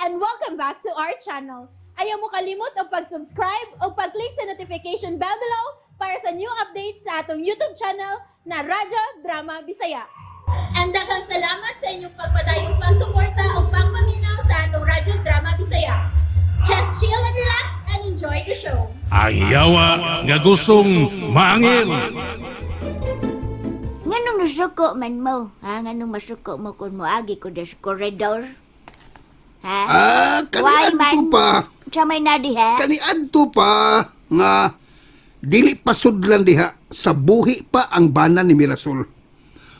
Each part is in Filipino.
and welcome back to our channel. Ayaw mo kalimot o pag-subscribe o pag-click sa notification bell below para sa new updates sa atong YouTube channel na Radyo Drama Bisaya. And daghang salamat sa inyong pagpadayong pagsuporta o pagpaminaw sa atong Radyo Drama Bisaya. Just chill and relax and enjoy the show. Ang yawa nga gustong maangil. Nganong nasuko man mo? Ha? Nganong masuko mo kung moagi ko sa koridor? Ha? Kaniadto pa. Sa may nadi ha? Kaniadto pa nga dili pasudlan diha sa buhi pa ang bana ni Mirasol.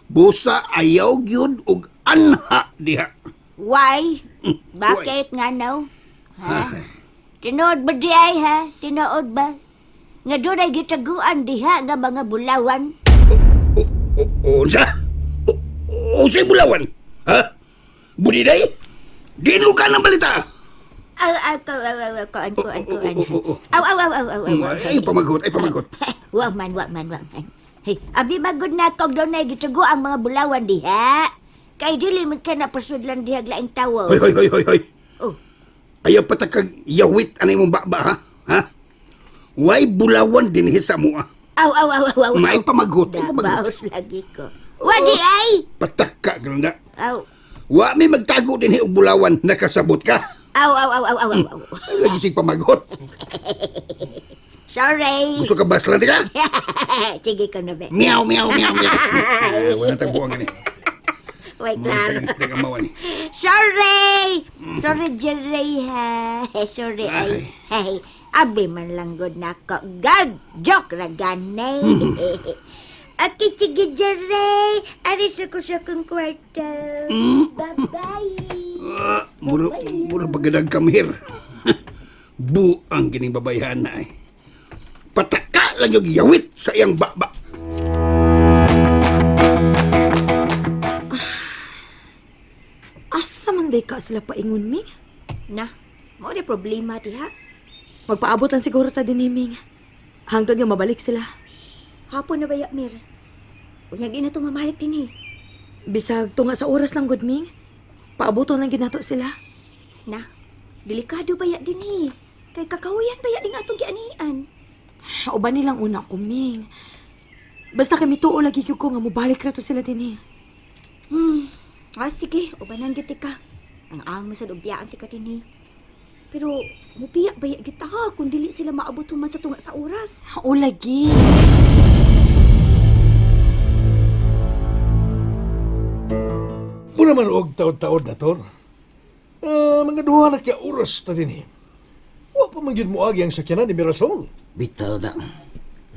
Busa ayaw gyud og anha diha. Why? Bakit nga no? Ha? Tinood ba di ay ha? Tinood ba? Nga doon ay gitaguan diha nga mga bulawan? Unsa? Unsay bulawan? Ha? Budiday? Dino ka ng balita? Kuan. Ay, pamagot. Wa man. Hey, abi magod na kog doon ay gitago ang mga bulawan diha. Kay dili man ka na pasudlan diha laing tawo. Hoy. Oh, Ayaw patakag yawit anay mong baba, ha? Ha? Way bulawan din sa mo, ah. aw. May pamagot. Baos lagi ko. Wadi ay. Patakka, ganda. Aw. Wa may magtago din og bulawan, nakasabot ka. Aw. Ay, lagi sig pamagot. Sorry. Gusto ka baslan ka? Sige ko na be. Meow. Wala tang buwang gani. Wait lang. Hindi ka mawan. Sorry, Jerry ha. Sorry ay. Hey, abi man lang good na ko. God, joke ra gani. Aki sige Jerry. Aris ako sa kong kwarto. Bye-bye. Mura pagdadag kamhir. Buang gining babayhan na ay. Pataka lang yung yawit sa iyang baba. Asa man day ka sila paingon, Ming? Na, mo di problema diha. Magpaabot lang siguro ta din ni Ming. Hangtod nga mabalik sila. Hapon na ba Mir? Unyag di na ito mamalik din eh. Bisag tunga sa oras lang, good Ming. Paaboton lang ginato sila. Na, delikado ba din eh. Kay kakawayan ba din atong gianian? Uban nilang una ko, Ming. Basta kami tuo lagi ko nga mubalik na to sila din eh. Sige, ubanan giti ka. Ang amo sa dubyaan ti ka din eh. Pero, mupiyak ba kita ha kung dili sila maabot human sa tunga sa oras? O lagi. Muna man og taod-taod na tor. Mga duha na kaya oras na din eh. Wa pa man yun mo agi ang sakyanan ni Mirasol. Bitaw da.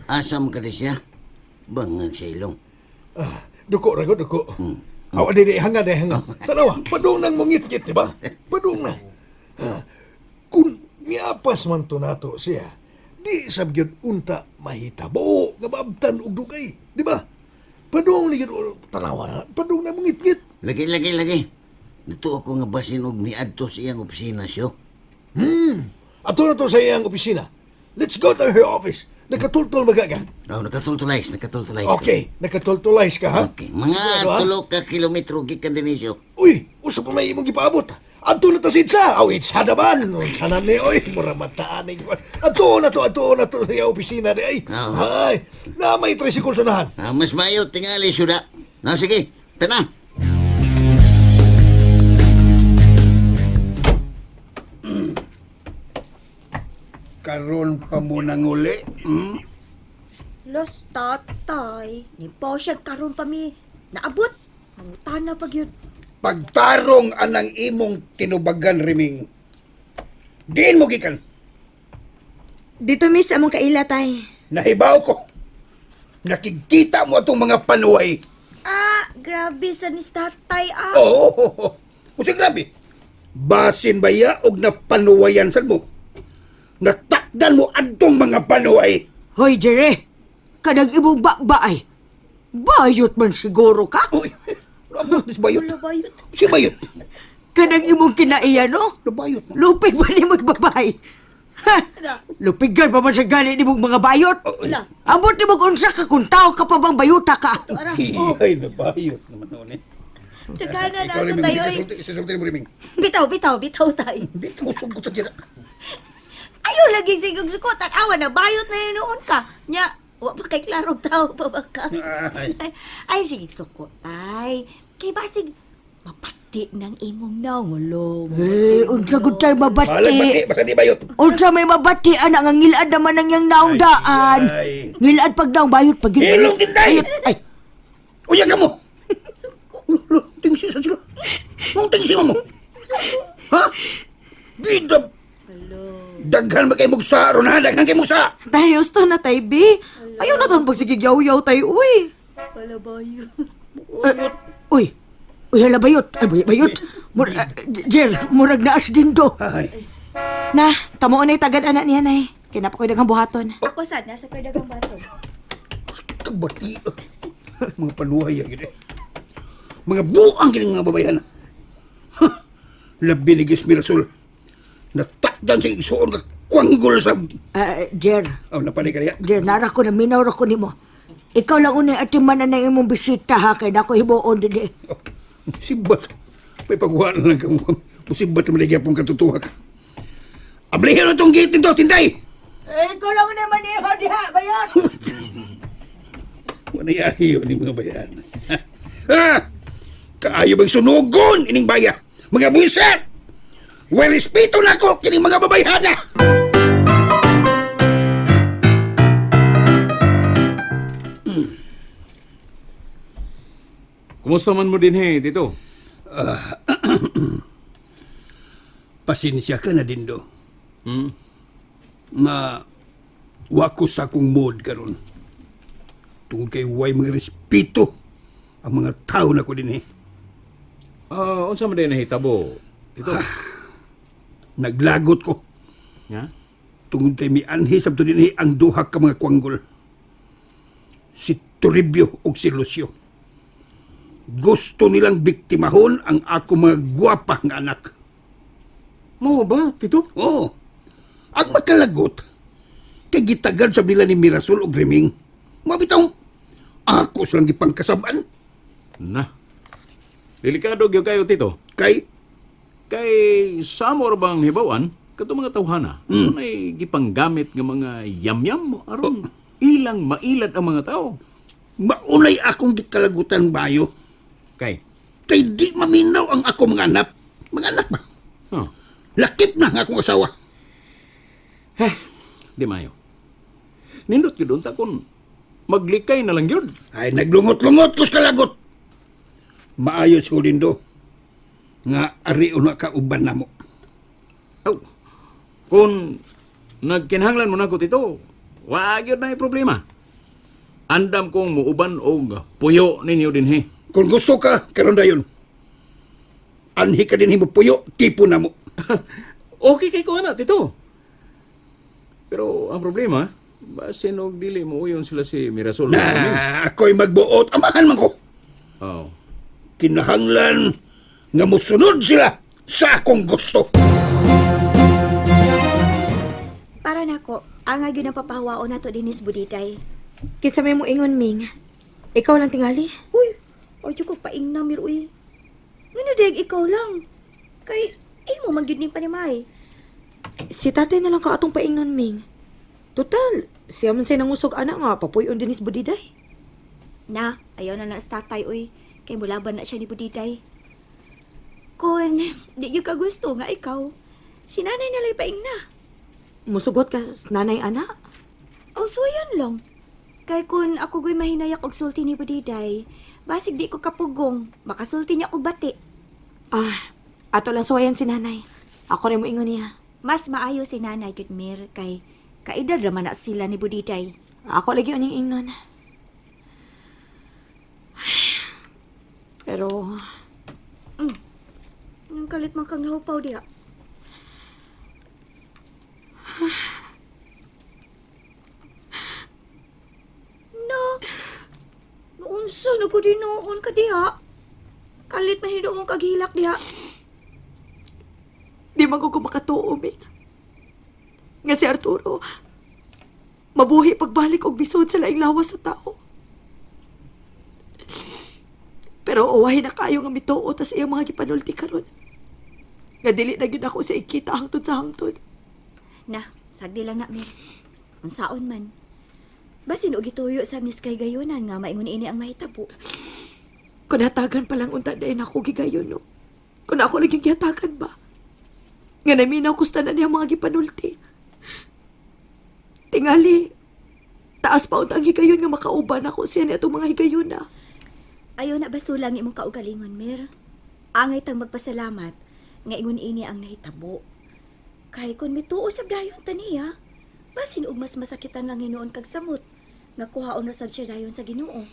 Asam ka di siya. Bangag sa ilong. Duko. Aw, adi hanga. Tanawa, padung nang mongit-git, di ba? Padung na. Kung miapas man to nato siya, di sabyod unta mahitabo, nga maabtan og dugay, di ba? Padung ni tanawa, padung na mongit-git. Lagi. Nato ako nga basin og miadto sa iyang opisina siyo. Ato na to sa iyang opisina. Let's go to her office. Nakatultol magaga. Nakatultulays. Okay, nakatultulays ka, ha? Okay, mga Sigurado, ha? 3 ka kilometro gikan din siyo. Uy, usa pa may imong gipaabot. Adto na ta sidsa. Aw, it's hadaban. Sana ni oy, mura mataan ni. Adto na to sa opisina di ay. Oo. Ay, na may tricycle sa nahan. Mas mayo tingali suda. Sige, tana. Karon pa mo nang uli. Los tatay, ni po siya karon pa mi naabot. Mangutana pag yun. Pagtarong anang imong tinubagan riming. Diin mo gikan. Dito, miss, among kaila, tay. Nahibaw ko. Nakikita mo itong mga panuway. Grabe sa ni tatay Oo. Kasi grabe. Basin ba ya og napanuwayan sa mo? Natakdan mo adtong mga panuway. Hoy, Jere! Kanang imong bakbaay. Bayot man siguro ka? Uy, nabot si Bayot. Bayot. Si Bayot. Kanang imong kinaiya, no? Nabayot na. Lupig ba ni mong babae? Ha? Lupigan pa man sa gali ni mong mga bayot? Wala. Abot ni mong unsa ka kung tao ka pa bang bayuta ka? Ay, nabayot naman noon eh. Dagana na Ikaw ito rin, tayo. Sisulti mo rin. Bitaw tayo. Hindi, tungkol ko dyan. Ayaw lagi sigong sukutan. Awa na, bayot na yun noon ka. Nya, wa pa kay klarong tao pa ba ka? Ay, sige, sukutay. Kay basig, mapati ng imong nangulong. Unsa gud tay Malag mabati. bati, basta di bayot. Unsa may mabati ana nga ngilad naman ang yang naundaan. Ay. Ngilad pag daw bayot pag Ilong din day! Ay, Uya ka mo! Tingsi sa sila. Mong tingsi mo mo. Ha? Bida! Daghan ba kayo mugsa? Ron ha? Daghan kayo mugsa! Tayo, gusto na tay, B. Ayaw na taon pagsigigyaw-yaw tayo, uy. uy. Uy, hala bayot. Ay, bayot. Jer, murag na as din do. Ay. Na, tamuon ay tagad anak niya, nay. Kinapa ko'y dagang buhaton. Ako sad, nasa kardagang bato. Kabati. Mga paluhay yan gini. Mga buang gini nga babayan. Labi ni Gismirasol. Natakdan sa isuon ka kwanggol sa... Jer, Oh, napanay ka niya. Jer, nara ko na minaw ra ko nimo. Ikaw lang unay atiman na imong bisita ha, kay nako hibuon din eh. Oh, sibat. May pagkuha na lang ka mo. Musibat na maligya pong katutuha ka. Ablihin mo itong gate nito, tinday! Ikaw lang unay maniho diha, bayot. Wala yahiyo ni mga bayan. Kaayo bang sunugon ining baya? Mga buiset! Way respeto na ko kining mga babayhana! Kumusta man mo din, Tito? Pasensya ka na din do. Nga wako sa akong mood karon. Tungod kay way mga respeto ang mga tao na ko din Unsa man din nahitabo, Tito? Naglagot ko. Nya? Tungod kay mi anhi sabto din ang duha ka mga kwanggol. Si Toribio ug si Lucio. Gusto nilang biktimahon ang ako mga gwapa nga anak. Mo ba, Tito? Oo. Ang makalagot, kay gitagad sa nila ni Mirasol o Griming, mabitaw, ako silang gipangkasaban. Na. Delikado gyud kayo, Tito. Kay, Kay samor bang hibawan, kato mga tawhana, ay gipanggamit ng mga yamyam aron ilang mailad ang mga tao. maunay akong gikalagutan bayo. Kay, Kay di maminaw ang ako mga anak. Mga anak ba? huh, Lakip na ang akong asawa. di mayo. Nindot yun doon takon, maglikay na lang yun. Ay, naglungot-lungot ko sa kalagot. Maayos ko din do. Nga ari una ka uban na mo. Aw, kung nagkinhanglan mo na ko, Tito, wag yun na yung problema. Andam kong muuban o puyo ninyo din, Kung gusto ka, karon dayon. Anhi ka din himo puyo, tipo na mo. Okay kay ko na, Tito. Pero ang problema, basin og dili mo uyon sila si Mirasol. Na ako'y magbuot, amahan man ko. Oh. Kinahanglan nga musunod sila sa akong gusto. Para nako, ang agyo ng papahawaon nato dinis budiday. Kitsa may mo ingon, Ming. Ikaw lang tingali. Uy, ojo ko paing namir uy. Ngano deg ikaw lang. Kay mo manggid ni panimay. Si tatay na lang ka atong paingnon, Ming. Total, siya man siya nangusog anak nga, papuyon din is budiday. Na, ayaw na sa tatay uy. Kay mulaban na siya ni budiday. Kun, di yung ka gusto nga ikaw. Si nanay nalay paing na. Musugot ka sa nanay anak. O so yan lang. Kay kun ako go'y mahinayak og sulti ni budiday, basig di ko kapugong, makasulti niya og bati. Ato lang suwayan si nanay. Ako rin mo ingon niya. Mas maayo si nanay Gudmir kay kaedad raman na sila ni budiday. Ako lagi unyang ingnon. Pero, Yung kalit man kang nahupaw diha. No. Nounsa na ko dinoon ka diha. Kalit mahidoon kaghilak diha. di man ko makatuo, Ming. Nga si Arturo, mabuhi pagbalik og bisod sa laing lawas sa tao. Pero uwahin na kayo nga mituo tas iyang mga gipanulti karon. Nga dili na gyud ako sa ikita hangtod sa hangtod. Na, sagdi lang na, Mir. Unsaon man. Basin og gituyo sa Miss kay gayunan nga maingon ini ang mahitabo. Kung hatagan pa lang unta dahil ako gigayon, no? Kung ako lang yung gihatagan ba? Nga naminaw kusta na niya mga gipanulti. Tingali, taas pa unta ang higayon nga makauban ako siya na itong mga higayon na. Ayaw na basulang imong kaugalingon, Mir. Angay tang magpasalamat nga ingon ini ang nahitabo. Kay kun mituo sa dayon taniya, basin og mas masakitan lang hinuon kag samot nga kuhaon na sad siya dayon sa Ginoo.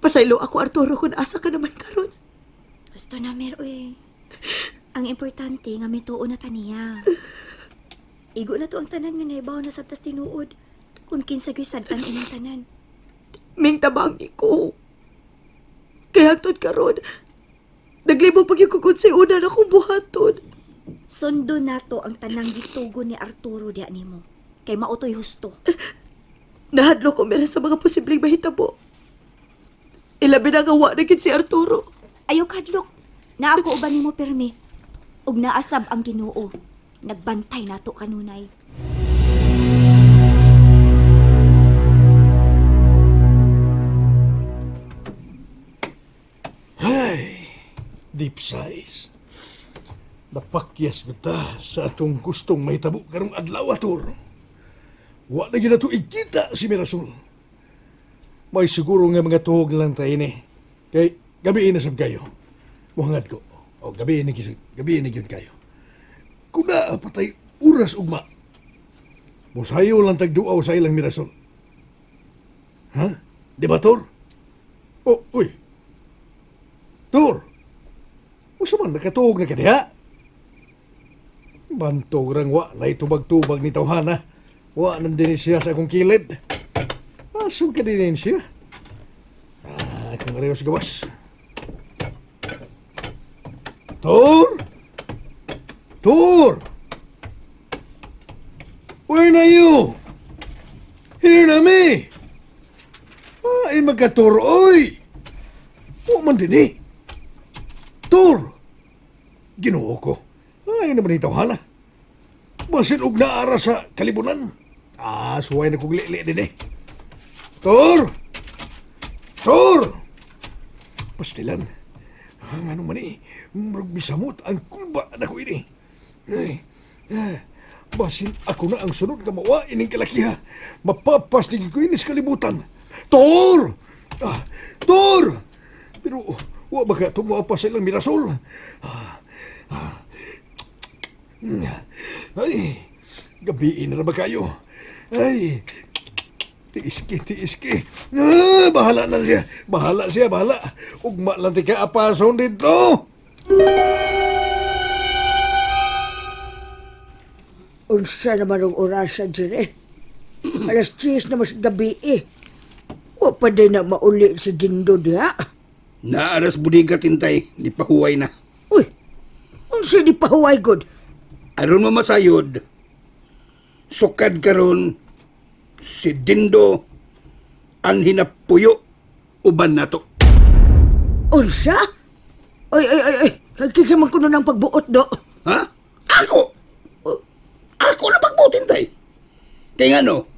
Pasaylo ako, Arturo, kung asa ka naman karon. Gusto na, Mir, uy. Ang importante nga mituo na taniya. Igo na to ang tanan nga naibaw na sabtas tinuod. Kung kinsa gyud sad-an imong tanan. Ming tabangi ko. Kaya hangtod karon, naglibog pagkikugod sa una na kong buhaton. Sundo nato ang tanang gitugo ni Arturo diya nimo. Kay mautoy husto. Nahadlo ko meron sa mga posibleng mahitabo. Ilabi na nga wa na gid si Arturo. Ayaw kadlok. Na ako uban nimo permi. Ug naasab ang Ginoo. Nagbantay nato kanunay. Ay, deep sighs. Napakyas kita sa atong gustong mahitabo karong adlaw, Arturo. Wa na gyud nato ikita si Mirasol. May siguro nga mga tuhog lang tayo ni. Kay gabi na sab kayo. Muhangad ko. O gabi na gyud kayo. Kung na patay oras ugma. Musayo lang tagduaw sa ilang Mirasol. Ha? Di ba, Tor? Oh, uy. Tor! Usa man nakatuog na kadiha? Bantog rang wa na itubag-tubag ni tawhana. Wa nang din siya sa akong kilid. Asong ka din siya. Kung arayos gawas. Tor! Tor! Where na you? Here na me! Ay, magka-Tor, oy! O man din eh. Tor! Ginoo ko. Ay, naman itaw hala. Basin og naara sa kalibunan. Suway na kong li din eh. Tor! Tor! Pastilan. Ano man eh. Murag bisamot ang kulba na ko ini. Ay, basin ako na ang sunod nga mawain ng kalakiha. Mapapastigin ko ini sa kalibutan. Tor! Tor! Pero, wa ba ka tumawa pa sa ilang Mirasol? Ay, gabiin na ba kayo? Ay, tiiski. Bahala na siya. Bahala. Ugma lang ti kaapason dito. Unsa naman ang orasan dyan eh. Alas 10 na mas gabi eh. Wa pa din na mauli si Dindo diha. Naaras budiga tintay, di pahuway na. Uy, unsa di pahuway god? Aron mamasayod, sukad karon si Dindo ang hinapuyo uban nato. Unsa? Ay. Kinsa man kuno ng pagbuot do. Ha? Ako? Ako na pagbutin tay. Kaya ano,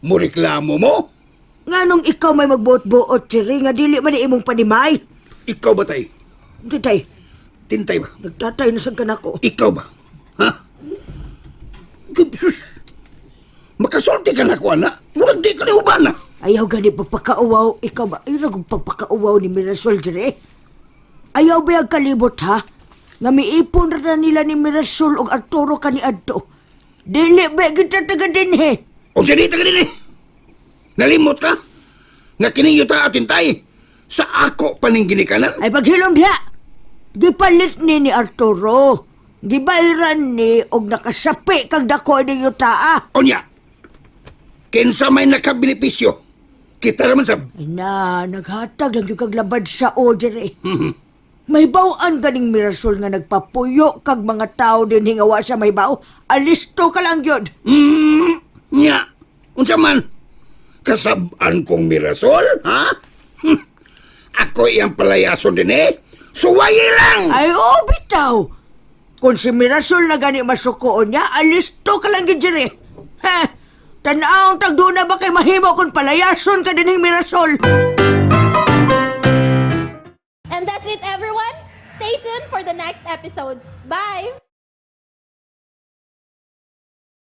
mureklamo mo? Nganong ikaw may magbuot-buot, Siri, nga dili man imong panimay? Ikaw ba tay? Tintay, Tintay ba? nagtatay na sa kanako. Ikaw ba? Ha? Sus! Makasulti ka na ko, ana. Murag di ka na uban na. Ayaw gani pagpakauwaw. Ikaw ba? Ayaw kong pagpakauwaw ni Mirasol, Siri. Ayaw ba yung kalibot, ha? Nga miipon na nila ni Mirasol o Arturo ka ni Adto. Dili ba kita taga din, he? O siya di taga din eh. Nalimot ka? Nga kiniyo ta atin tay. Sa ako paning ginikanan. Ay paghilom diha. Gipalit ni Arturo. Gibayran ni og nakasapi kag dako ni yuta. O niya. Kinsa may nakabenepisyo. Kita naman sab. Ay na, naghatag lang yung kaglabad sa order eh. May bawaan ganing Mirasol nga nagpapuyo kag mga tao din hingawa sa may baw. Alisto ka lang yun. Niya. Unsa man. Kasabaan kong Mirasol, ha? Ako iyang palayason din Suwayi lang! Ay, bitaw. Kung si Mirasol na gani masukoon niya, alisto ka lang gidjire. Ha? Tanaw tagduna ba kay mahimo kung palayason ka din Mirasol? And that's it, everyone. Stay tuned for the next episodes. Bye!